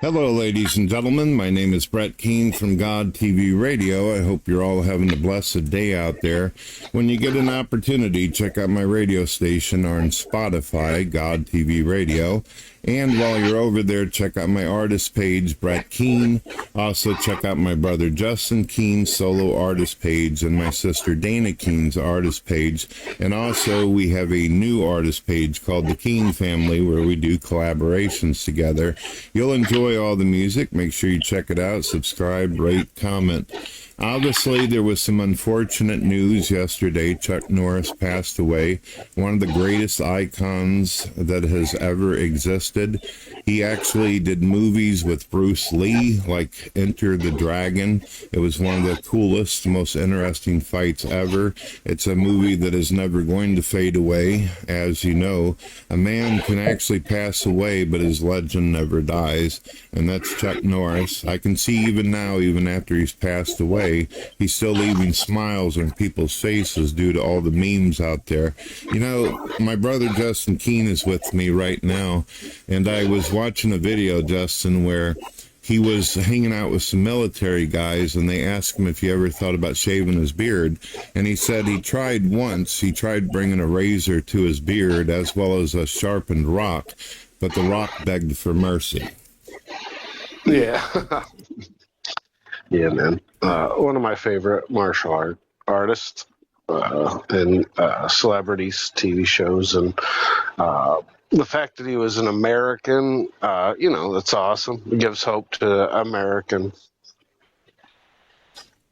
Hello, ladies and gentlemen. My name is Brett Keene from God TV Radio. I hope you're all having a blessed day out there. When you get an opportunity, check out my radio station on Spotify, God TV Radio. And while you're over there, check out my artist page, Brett Keene. Also, check out my brother Justin Keene's solo artist page and my sister Dana Keene's artist page. And also, we have a new artist page called The Keene Family, where we do collaborations together. You'll enjoy all the music. Make sure you check it out. Subscribe, rate, comment. Obviously, there was some unfortunate news yesterday. Chuck Norris passed away, one of the greatest icons that has ever existed. He actually did movies with Bruce Lee, like Enter the Dragon. It was one of the coolest, most interesting fights ever. It's a movie that is never going to fade away. As you know, a man can actually pass away, but his legend never dies, and that's Chuck Norris. I can see even now, even after he's passed away, he's still leaving smiles on people's faces due to all the memes out there. You know, my brother Justin Keene is with me right now, and I was watching a video, Justin, where he was hanging out with some military guys, and they asked him if he ever thought about shaving his beard, and he said he tried once. He tried bringing a razor to his beard as well as a sharpened rock, but the rock begged for mercy. Yeah. Yeah, man. One of my favorite martial artists and celebrities, TV shows, and the fact that he was an American, that's awesome. It gives hope to Americans.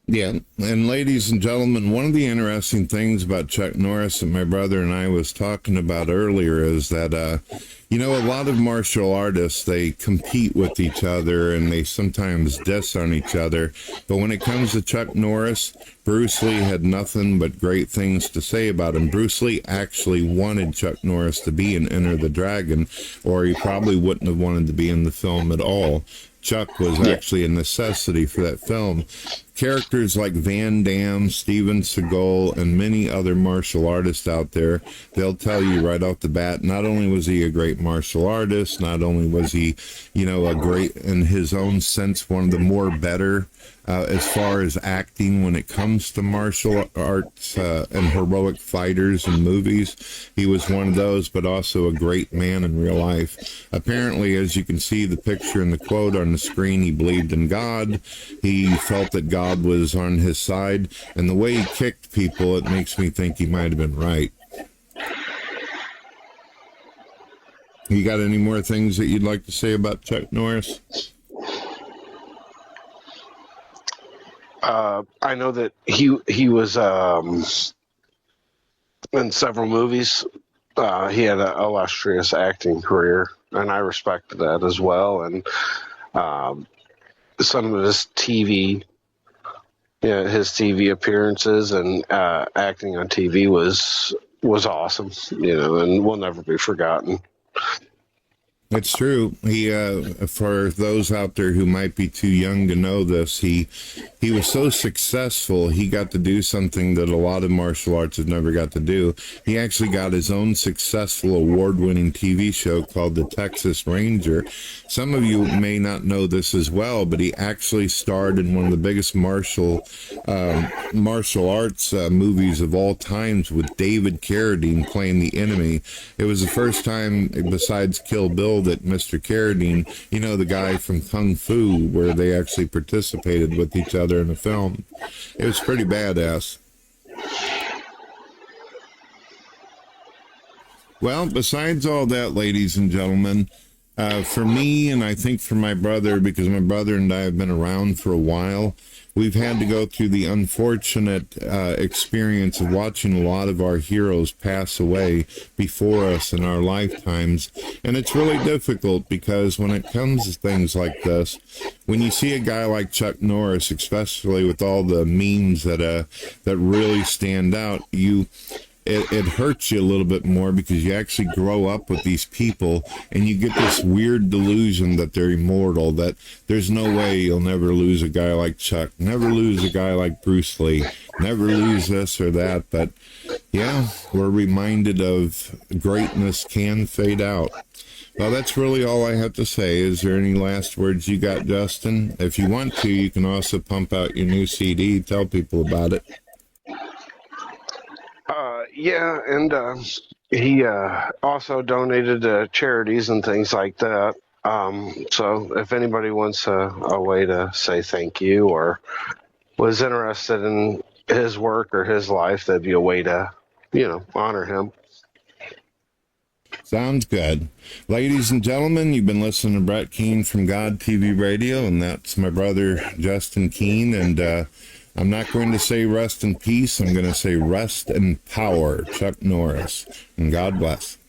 Yeah, and ladies and gentlemen, one of the interesting things about Chuck Norris that my brother and I was talking about earlier is that, a lot of martial artists, they compete with each other and they sometimes diss on each other. But when it comes to Chuck Norris, Bruce Lee had nothing but great things to say about him. Bruce Lee actually wanted Chuck Norris to be in Enter the Dragon, or he probably wouldn't have wanted to be in the film at all. Chuck was actually a necessity for that film. Characters like Van Damme, Steven Seagal, and many other martial artists out there, they'll tell you right off the bat, not only was he a great martial artist, not only was he, a great, in his own sense, one of the more better as far as acting when it comes to martial arts and heroic fighters in movies. He was one of those, but also a great man in real life. Apparently, as you can see the picture and the quote on the screen, he believed in God. He felt that God was on his side, and the way he kicked people, it makes me think he might have been right. You got any more things that you'd like to say about Chuck Norris? I know that he was in several movies. He had an illustrious acting career, and I respect that as well. And some of his TV appearances and acting on TV was awesome, and will never be forgotten. It's true. He, for those out there who might be too young to know this, he was so successful, he got to do something that a lot of martial arts have never got to do. He actually got his own successful award-winning TV show called The Texas Ranger. Some of you may not know this as well, but he actually starred in one of the biggest martial arts movies of all times with David Carradine playing the enemy. It was the first time, besides Kill Bill, that Mr. Carradine, the guy from Kung Fu, where they actually participated with each other in a film. It was pretty badass. Well, besides all that, ladies and gentlemen, for me, and I think for my brother, because my brother and I have been around for a while, we've had to go through the unfortunate experience of watching a lot of our heroes pass away before us in our lifetimes. And it's really difficult because when it comes to things like this, when you see a guy like Chuck Norris, especially with all the memes that really stand out, it hurts you a little bit more because you actually grow up with these people and you get this weird delusion that they're immortal, that there's no way you'll never lose a guy like Chuck, never lose a guy like Bruce Lee, never lose this or that. But yeah, we're reminded of greatness can fade out. Well, that's really all I have to say. Is there any last words you got, Justin? If you want to, you can also pump out your new CD. Tell people about it. Yeah, and he also donated to charities and things like that. So if anybody wants a way to say thank you or was interested in his work or his life, that'd be a way to, honor him. Sounds good. Ladies and gentlemen, you've been listening to Brett Keane from God TV Radio, and that's my brother Justin Keane. And I'm not going to say rest in peace. I'm going to say rest in power, Chuck Norris. And God bless.